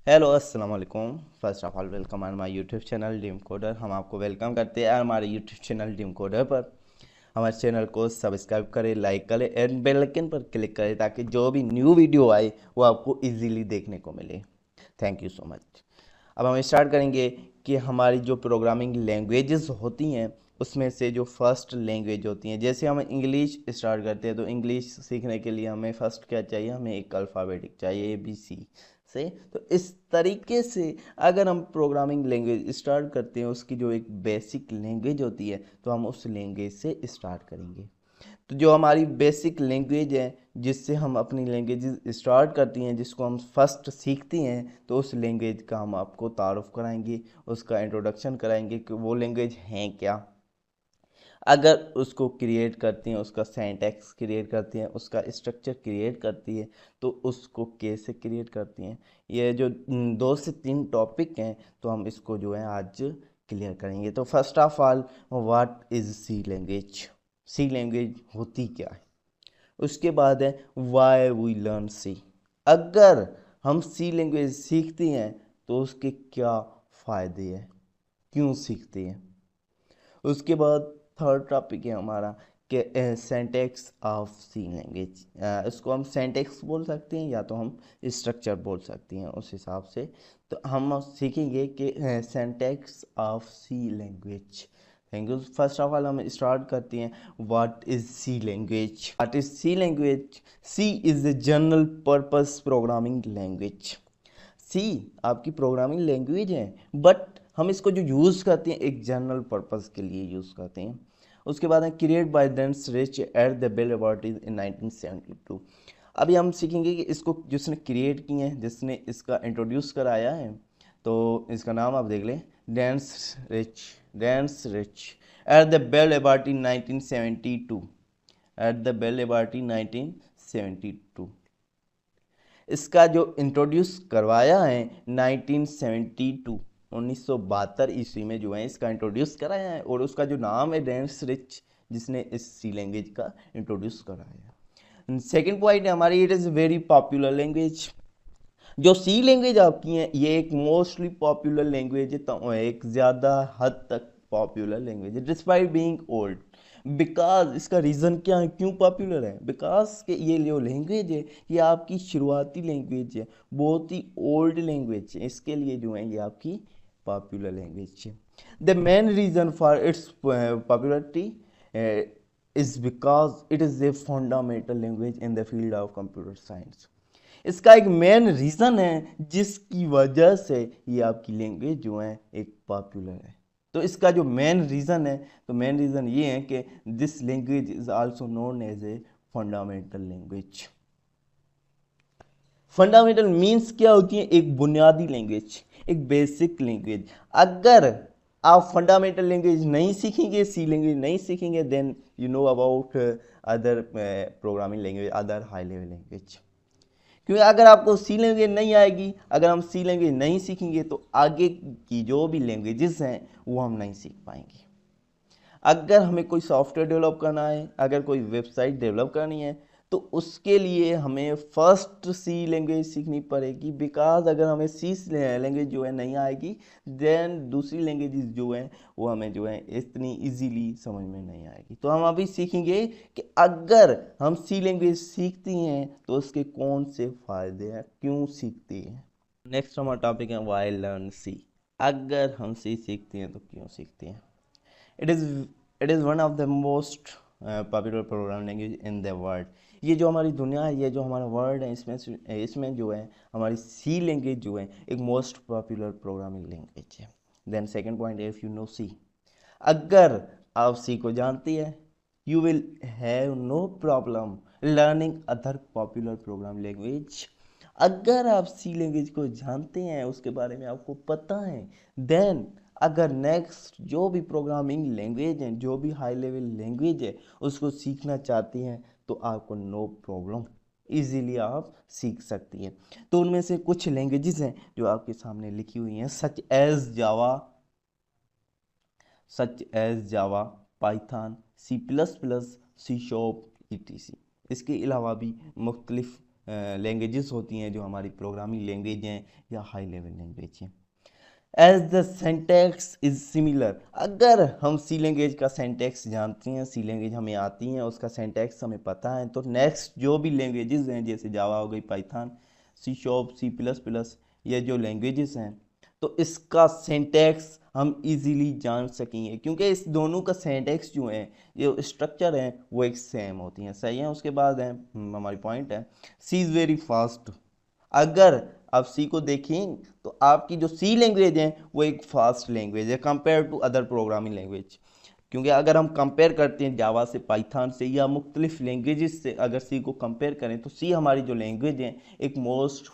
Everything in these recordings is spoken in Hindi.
हेलो अस्सलाम वालेकुम। First of all welcome on my YouTube channel dream coder. हम आपको वेलकम करते हैं हमारे यूट्यूब चैनल ड्रीम कोडर पर। हमारे चैनल को सब्सक्राइब करें, लाइक करें एंड बेल आइकन पर क्लिक करें ताकि जो भी न्यू वीडियो आए वो आपको इजीली देखने को मिले। Thank you so much. अब हम स्टार्ट करेंगे कि हमारी जो प्रोग्रामिंग लैंग्वेजेस होती हैं उसमें से जो फर्स्ट लैंग्वेज होती हैं, जैसे हम इंग्लिश स्टार्ट करते हैं तो इंग्लिश सीखने के लिए हमें फ़र्स्ट क्या चाहिए, हमें एक अल्फ़ाबेटिक चाहिए ABC से। तो इस तरीके से अगर हम प्रोग्रामिंग लैंग्वेज स्टार्ट करते हैं, उसकी जो एक बेसिक लैंग्वेज होती है तो हम उस लैंग्वेज से स्टार्ट करेंगे। तो जो हमारी बेसिक लैंग्वेज है जिससे हम अपनी लैंग्वेज स्टार्ट करती हैं, जिसको हम फर्स्ट सीखती हैं, तो उस लैंग्वेज का हम आपको तारुफ कराएंगे, उसका इंट्रोडक्शन कराएंगे कि वो लैंग्वेज हैं क्या। अगर उसको क्रिएट करती हैं, उसका सिंटैक्स क्रिएट करती हैं, उसका स्ट्रक्चर क्रिएट करती है, तो उसको कैसे क्रिएट करती हैं। ये जो 2 से 3 टॉपिक हैं तो हम इसको जो है आज क्लियर करेंगे। तो first of all, what is C language. C language होती क्या है। उसके बाद है वाई वी लर्न सी। अगर हम सी लैंग्वेज सीखते हैं तो उसके क्या फ़ायदे हैं, क्यों सीखते हैं। उसके बाद थर्ड टॉपिक है हमारा कि सेंटेक्स ऑफ सी लैंग्वेज। इसको हम सेंटेक्स बोल सकते हैं या तो हम स्ट्रक्चर बोल सकते हैं, उस हिसाब से। तो हम सीखेंगे कि syntax of C language. Thank you. First of all हम स्टार्ट करते हैं, what is C language. What is C language. C is a general purpose programming language. C आपकी प्रोग्रामिंग लैंग्वेज है, बट हम इसको जो यूज़ करते हैं एक जनरल पर्पस के लिए यूज़ करते हैं। उसके बाद है create by Dennis Ritchie at the Bell Laboratories in 1972। अभी हम सीखेंगे कि इसको जिसने क्रिएट की है, जिसने इसका इंट्रोड्यूस कराया है, तो इसका नाम आप देख लें, Dennis Ritchie. Dennis Ritchie at the Bell laboratory 1972। At the Bell laboratory 1972। इसका जो इंट्रोड्यूस करवाया है 1972, 1972 ईस्वी में जो है इसका इंट्रोड्यूस कराया है, और उसका जो नाम है डेंस रिच, जिसने इस सी लैंग्वेज का इंट्रोड्यूस कराया। सेकेंड पॉइंट है हमारी, it is very popular language. जो सी लैंग्वेज आपकी है ये एक मोस्टली पॉपुलर लैंग्वेज है, तो एक ज़्यादा हद तक पॉपुलर लैंग्वेज है डिस्पाइट बीइंग ओल्ड। बिकॉज इसका रीज़न क्या है, क्यों पॉपुलर है। बिकॉज के ये जो लैंग्वेज है ये आपकी शुरुआती लैंग्वेज है, बहुत ही ओल्ड लैंग्वेज है, इसके लिए जो है ये आपकी पॉपुलर लैंग्वेज है। The main reason for its popularity is because it is a fundamental language in the field of computer science. इसका एक मेन रीज़न है जिसकी वजह से ये आपकी लैंग्वेज जो है एक पॉपुलर है। तो इसका जो मेन रीज़न है, तो मेन रीज़न ये है कि this language is also known as a fundamental language. Fundamental means क्या होती है, एक बुनियादी लैंग्वेज, एक बेसिक लैंग्वेज। अगर आप फंडामेंटल लैंग्वेज नहीं सीखेंगे, सी लैंग्वेज नहीं सीखेंगे, then you know about other programming language, other high level language. क्योंकि अगर आपको सी लैंग्वेज नहीं आएगी, अगर हम सी लैंग्वेज नहीं सीखेंगे तो आगे की जो भी लैंग्वेजेस हैं वो हम नहीं सीख पाएंगे। अगर हमें कोई सॉफ्टवेयर डेवलप करना है, अगर कोई वेबसाइट डेवलप करनी है, तो उसके लिए हमें फर्स्ट सी लैंग्वेज सीखनी पड़ेगी। बिकॉज अगर हमें सी लैंग्वेज जो है नहीं आएगी, देन दूसरी लैंग्वेजेस जो हैं वो हमें जो है इतनी इजीली समझ में नहीं आएगी। तो हम अभी सीखेंगे कि अगर हम सी लैंग्वेज सीखती हैं तो उसके कौन से फ़ायदे हैं, क्यों सीखती हैं। नेक्स्ट हमारा टॉपिक है वाई लर्न सी। अगर हम सी सीखती हैं तो क्यों सीखती हैं। It is it is one of the most popular program language in the world. ये जो हमारी दुनिया है, ये जो हमारा वर्ल्ड है, इसमें जो है हमारी सी लैंग्वेज जो है एक मोस्ट पॉपुलर प्रोग्रामिंग लैंग्वेज है। Then second point, if you know C. अगर आप सी को जानती है, you will have no problem learning other popular program language. अगर आप सी लैंग्वेज को जानते हैं, उसके बारे में आपको पता है, देन अगर नेक्स्ट जो भी प्रोग्रामिंग लैंग्वेज है, जो भी हाई लेवल लैंग्वेज है, उसको सीखना चाहती हैं तो आपको नो प्रॉब्लम इजीली आप सीख सकती हैं। तो उनमें से कुछ लैंग्वेजेस हैं जो आपके सामने लिखी हुई हैं, such as Java, Python, C++, C sharp, etc। इसके अलावा भी मुख्तलिफ लैंग्वेजेस होती हैं जो हमारी प्रोग्रामिंग लैंग्वेज हैं या हाई लेवल लैंग्वेज हैं। As the syntax is similar, अगर हम सी लैंग्वेज का सेंटेक्स जानते हैं, सी लैंग्वेज हमें आती हैं, उसका सेंटेक्स हमें पता है, तो नेक्स्ट जो भी लैंग्वेजेस हैं जैसे जावा हो गई, पाइथन, सी शॉप, सी प्लस प्लस, ये जो लैंग्वेजेस हैं तो इसका सेंटेक्स हम इजीली जान सकेंगे, क्योंकि इस दोनों का सेंटेक्स जो है, जो स्ट्रक्चर है वो एक सेम होती हैं। सही है। उसके बाद है हमारी पॉइंट है सी इज़ वेरी फास्ट। अगर आप सी को देखें तो आपकी जो सी लैंग्वेज है वो एक फास्ट लैंग्वेज है compare to other programming language. क्योंकि अगर हम कंपेयर करते हैं जावा से, पाइथन से या मुख्तलिफ लैंग्वेजेस से, अगर सी को कंपेयर करें तो सी हमारी जो लैंग्वेज है एक मोस्ट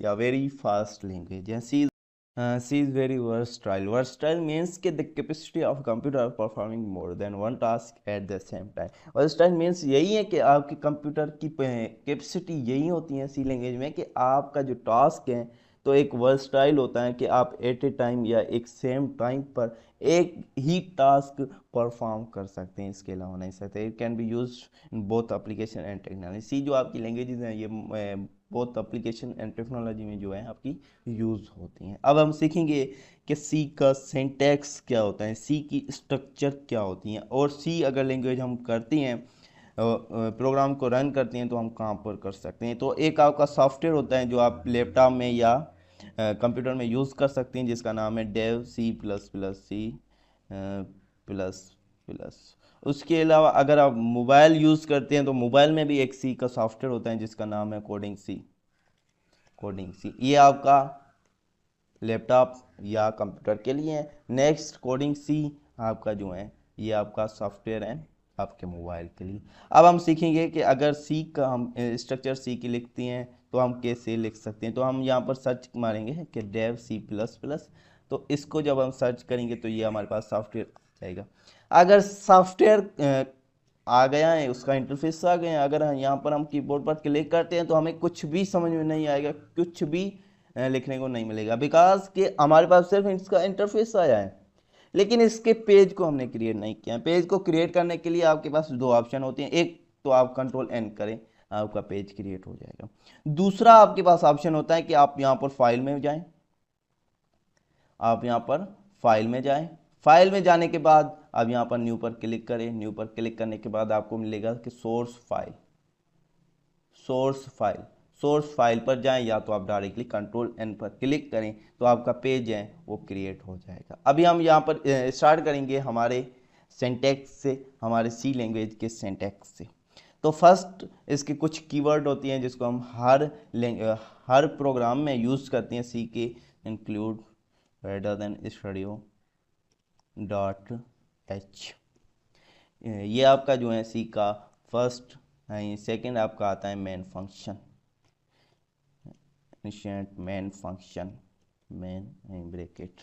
या वेरी फास्ट लैंग्वेज है। C is very versatile. Versatile means कि the capacity of computer performing more than one task at the same time. Versatile means यही है कि आपके कंप्यूटर की कैपेसिटी यही होती है सी लैंग्वेज में कि आपका जो टास्क है तो एक वर्सटाइल होता है कि आप एट ए टाइम या एक सेम टाइम पर एक ही टास्क परफॉर्म कर सकते हैं, इसके अलावा नहीं सकते। It can be use in both application and technology. C जो आपकी लैंग्वेजेस हैं ये बोथ एप्लीकेशन एंड टेक्नोलॉजी में जो है आपकी यूज़ होती हैं। अब हम सीखेंगे कि सी का सिंटैक्स क्या होता है, सी की स्ट्रक्चर क्या होती हैं, और सी अगर लैंग्वेज हम करती हैं, प्रोग्राम को रन करती हैं तो हम कहाँ पर कर सकते हैं। तो एक आपका सॉफ्टवेयर होता है जो आप लैपटॉप में या कंप्यूटर में यूज़ कर सकते हैं जिसका नाम है Dev C plus plus C plus plus. उसके अलावा अगर आप मोबाइल यूज़ करते हैं तो मोबाइल में भी एक सी का सॉफ्टवेयर होता है जिसका नाम है कोडिंग सी। कोडिंग सी ये आपका लैपटॉप या कंप्यूटर के लिए है। नेक्स्ट कोडिंग सी आपका जो है ये आपका सॉफ्टवेयर है आपके मोबाइल के लिए। अब हम सीखेंगे कि अगर सी का हम स्ट्रक्चर सी की लिखती हैं तो हम कैसे लिख सकते हैं। तो हम यहाँ पर सर्च मारेंगे कि डेव सी प्लस प्लस, तो इसको जब हम सर्च करेंगे तो ये हमारे पास सॉफ्टवेयर आ जाएगा। अगर सॉफ्टवेयर आ गया है, उसका इंटरफेस आ गया है, अगर यहाँ पर हम कीबोर्ड पर क्लिक करते हैं तो हमें कुछ भी समझ में नहीं आएगा, कुछ भी लिखने को नहीं मिलेगा, बिकॉज कि हमारे पास सिर्फ इसका इंटरफेस आया है लेकिन इसके पेज को हमने क्रिएट नहीं किया। पेज को क्रिएट करने के लिए आपके पास दो ऑप्शन होती हैं, एक तो आप कंट्रोल एन करें आपका पेज क्रिएट हो जाएगा। दूसरा आपके पास ऑप्शन होता है कि आप यहाँ पर फाइल में जाएं, आप यहाँ पर फाइल में जाएं, फाइल में जाने के बाद आप यहाँ पर न्यू पर क्लिक करें। न्यू पर क्लिक करने के बाद आपको मिलेगा कि source file, source file, source file पर जाएं या तो आप डायरेक्टली कंट्रोल एन पर क्लिक करें तो आपका पेज है वो क्रिएट हो जाएगा। अभी हम यहाँ पर स्टार्ट करेंगे हमारे सिंटैक्स से, हमारे सी लैंग्वेज के सिंटैक्स से। तो फर्स्ट इसके कुछ कीवर्ड होती हैं जिसको हम हर प्रोग्राम में यूज़ करते हैं सी के। Include rather than studio dot H, ये आपका जो है सी का फर्स्ट। सेकंड आपका आता है main function, initiate main function, main bracket.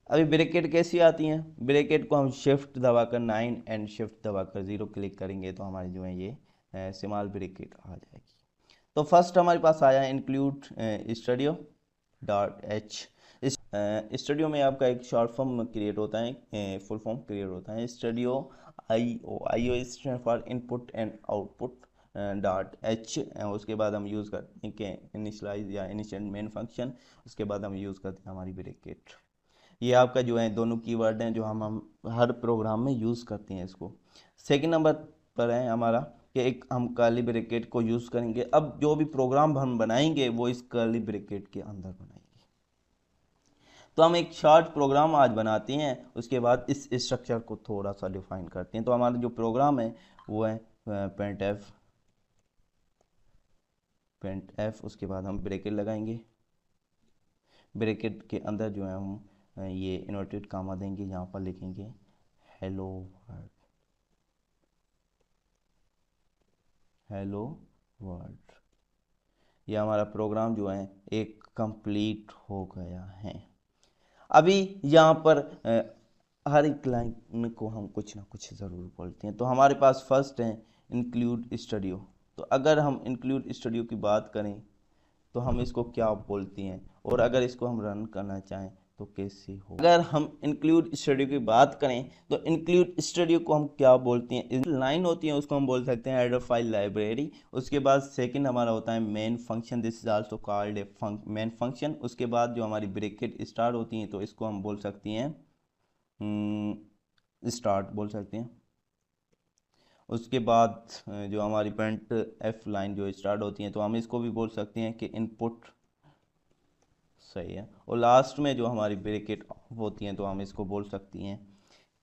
अभी ब्रैकेट कैसी आती हैं, ब्रैकेट को हम शिफ्ट दबाकर 9 एंड शिफ्ट दबाकर 0 क्लिक करेंगे तो हमारी जो है ये स्मॉल ब्रैकेट आ जाएगी। तो फर्स्ट हमारे पास आया include studio dot H. Studio में आपका एक शॉर्ट फॉर्म क्रिएट होता है, फुल फॉर्म क्रिएट होता है studio I stand for input and output dot H. उसके बाद हम यूज़ करते हैं कि इनिशलाइज या इनिशियल मेन फंक्शन, उसके बाद हम यूज़ करते हैं हमारी ब्रैकेट। ये आपका जो है दोनों कीवर्ड हैं जो हम हर प्रोग्राम में यूज़ करते हैं इसको। सेकंड नंबर पर है हमारा कि एक हम कर्ली ब्रैकेट को यूज़ करेंगे। अब जो भी प्रोग्राम हम बनाएंगे वो इस कर्ली ब्रैकेट के अंदर बनाएंगे। तो हम एक शॉर्ट प्रोग्राम आज बनाते हैं, उसके बाद इस स्ट्रक्चर को थोड़ा सा डिफाइन करते हैं। तो हमारा जो प्रोग्राम है वो है पेंट एफ, उसके बाद हम ब्रैकेट लगाएंगे। ब्रैकेट के अंदर जो है हम ये इन्वर्टेड कामा देंगे, यहाँ पर लिखेंगे हेलो वर्ल्ड, हेलो वर्ल्ड। ये हमारा प्रोग्राम जो है एक कंप्लीट हो गया है। अभी यहाँ पर हर एक लाइन को हम कुछ ना कुछ ज़रूर बोलते हैं। तो हमारे पास फर्स्ट है इंक्लूड स्टूडियो। तो अगर हम इंक्लूड स्टूडियो की बात करें तो हम इसको क्या बोलते हैं, और अगर इसको हम रन करना चाहें तो कैसे हो। अगर हम इंक्लूड स्टूडियो की बात करें तो इंक्लूड स्टूडियो को हम क्या बोलते हैं, लाइन होती है उसको हम बोल सकते हैं हेडर फाइल लाइब्रेरी। उसके बाद सेकंड हमारा होता है main function, this is also called a main function. उसके बाद जो हमारी ब्रैकेट स्टार्ट होती हैं तो इसको हम बोल सकती हैं स्टार्ट बोल सकते हैं। उसके बाद जो हमारी प्रिंट एफ लाइन जो स्टार्ट होती है तो हम इसको भी बोल सकते हैं कि इनपुट, सही है। और लास्ट में जो हमारी ब्रैकेट होती हैं तो हम इसको बोल सकती हैं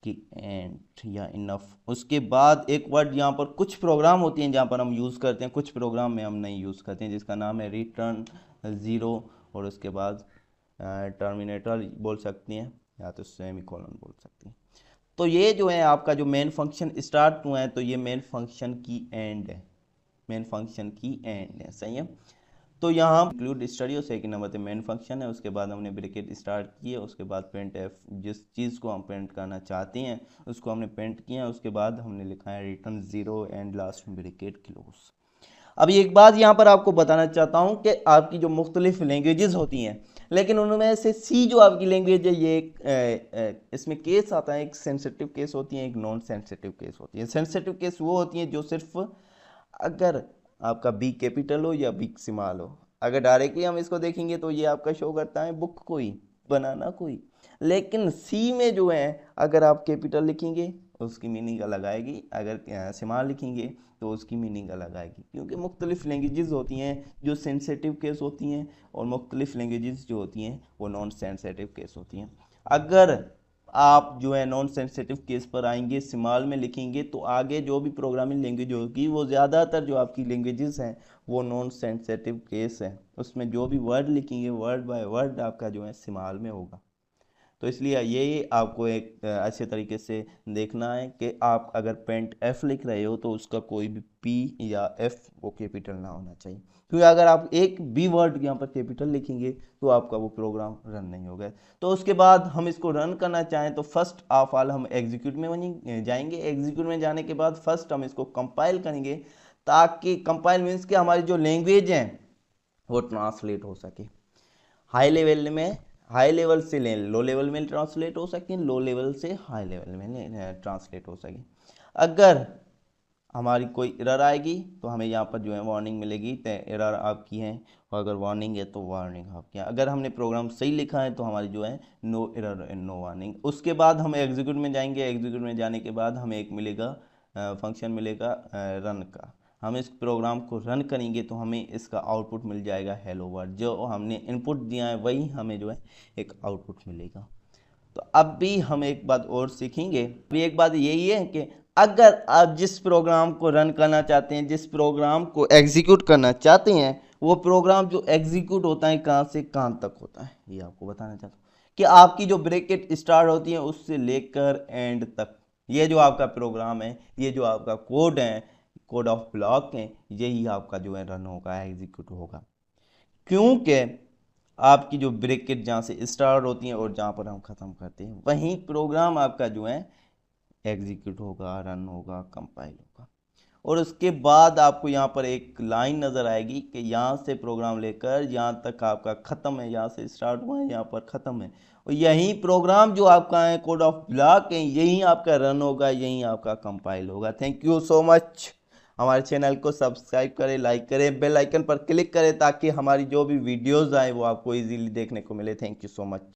कि एंड या इनफ। उसके बाद एक वर्ड यहाँ पर कुछ प्रोग्राम होती हैं जहाँ पर हम यूज़ करते हैं, कुछ प्रोग्राम में हम नहीं यूज़ करते हैं, जिसका नाम है रिटर्न ज़ीरो और उसके बाद टर्मिनेटर बोल सकती हैं या तो सेमीकोलन बोल सकती हैं। तो ये जो है आपका जो मेन फंक्शन स्टार्ट हुआ है तो ये मेन फंक्शन की एंड है, मेन फंक्शन की एंड है, सही है। तो यहाँ इंक्लूड स्टूडियो सेकंड नंबर पे मेन फंक्शन है। उसके बाद हमने ब्रैकेट स्टार्ट की है, उसके बाद प्रिंट एफ, जिस चीज़ को हम प्रिंट करना चाहते हैं उसको हमने प्रिंट किया है। उसके बाद हमने लिखा है रिटर्न ज़ीरो एंड लास्ट में ब्रैकेट क्लोज। अब एक बात यहाँ पर आपको बताना चाहता हूँ कि आपकी जो मुख्तलिफ लैंग्वेजेस होती हैं, लेकिन उनमें से सी जो आपकी लैंग्वेज है ये इसमें केस आता है, एक सेंसिटिव केस होती है, एक नॉन सेंसिटिव केस होती है। सेंसिटिव केस वो होती हैं जो सिर्फ अगर आपका बी कैपिटल हो या बी स्मॉल हो, अगर डायरेक्टली हम इसको देखेंगे तो ये आपका शो करता है बुक कोई, बनाना कोई। लेकिन सी में जो है अगर आप कैपिटल लिखेंगे उसकी मीनिंग अलग आएगी, अगर स्मॉल लिखेंगे तो उसकी मीनिंग अलग आएगी, क्योंकि मुख्तलिफ लैंग्वेजेस होती हैं जो सेंसिटिव केस होती हैं और मुख्तलिफ लैंग्वेजेस जो होती हैं वो नॉन सेंसिटिव केस होती हैं। अगर आप जो है नॉन सेंसिटिव केस पर आएंगे, स्मॉल में लिखेंगे, तो आगे जो भी प्रोग्रामिंग लैंग्वेज होगी वो ज़्यादातर जो आपकी लैंग्वेजेस हैं वो नॉन सेंसिटिव केस है, उसमें जो भी वर्ड लिखेंगे वर्ड बाय वर्ड आपका जो है स्मॉल में होगा। तो इसलिए ये आपको एक अच्छे तरीके से देखना है कि आप अगर प्रिंट एफ लिख रहे हो तो उसका कोई भी पी या एफ वो कैपिटल ना होना चाहिए, क्योंकि अगर आप एक बी वर्ड यहाँ पर कैपिटल लिखेंगे तो आपका वो प्रोग्राम रन नहीं होगा। तो उसके बाद हम इसको रन करना चाहें तो फर्स्ट ऑफ ऑल हम एग्जीक्यूट में जाएंगे। एग्जीक्यूट में जाने के बाद फर्स्ट हम इसको कंपाइल करेंगे, ताकि कंपाइल मीन्स कि हमारी जो लैंग्वेज है वो ट्रांसलेट हो सके। हाई लेवल में हाई लेवल से लो लेवल में ट्रांसलेट हो सके, लो लेवल से हाई लेवल में ट्रांसलेट हो सके। अगर हमारी कोई एरर आएगी तो हमें यहाँ पर जो है वार्निंग मिलेगी, तो एरर आपकी है, और अगर वार्निंग है तो वार्निंग आपकी है। अगर हमने प्रोग्राम सही लिखा है तो हमारी जो है no error and no warning. उसके बाद हम एग्जीक्यूट में जाएंगे। एग्जीक्यूट में जाने के बाद हमें एक मिलेगा फंक्शन मिलेगा रन का। हम इस प्रोग्राम को रन करेंगे तो हमें इसका आउटपुट मिल जाएगा हेलो वर्ल्ड। जो हमने इनपुट दिया है वही हमें जो है एक आउटपुट मिलेगा। तो अब भी हम एक बात और सीखेंगे। अभी एक बात यही है कि अगर आप जिस प्रोग्राम को रन करना चाहते हैं, जिस प्रोग्राम को एग्जीक्यूट करना चाहते हैं, वो प्रोग्राम जो एग्जीक्यूट होता है कहाँ से कहाँ तक होता है, ये आपको बताना चाहता हूँ कि आपकी जो ब्रैकेट स्टार्ट होती है उससे लेकर एंड तक, ये जो आपका प्रोग्राम है, ये जो आपका कोड है, कोड ऑफ ब्लॉक है, यही आपका जो है रन होगा, एग्जीक्यूट होगा। क्योंकि आपकी जो ब्रैकेट जहाँ से स्टार्ट होती है और जहाँ पर हम ख़त्म करते हैं वहीं प्रोग्राम आपका जो है एग्जीक्यूट होगा, रन होगा, कंपाइल होगा। और उसके बाद आपको यहाँ पर एक लाइन नज़र आएगी कि यहाँ से प्रोग्राम लेकर यहाँ तक आपका ख़त्म है, यहाँ से स्टार्ट हुआ है यहाँ पर ख़त्म है, और यही प्रोग्राम जो आपका है कोड ऑफ ब्लॉक है, यही आपका रन होगा, यही आपका कंपाइल होगा। Thank you so much. हमारे चैनल को सब्सक्राइब करें, लाइक करें, बेल आइकन पर क्लिक करें ताकि हमारी जो भी वीडियोज़ आए वो आपको ईजीली देखने को मिले। Thank you so much.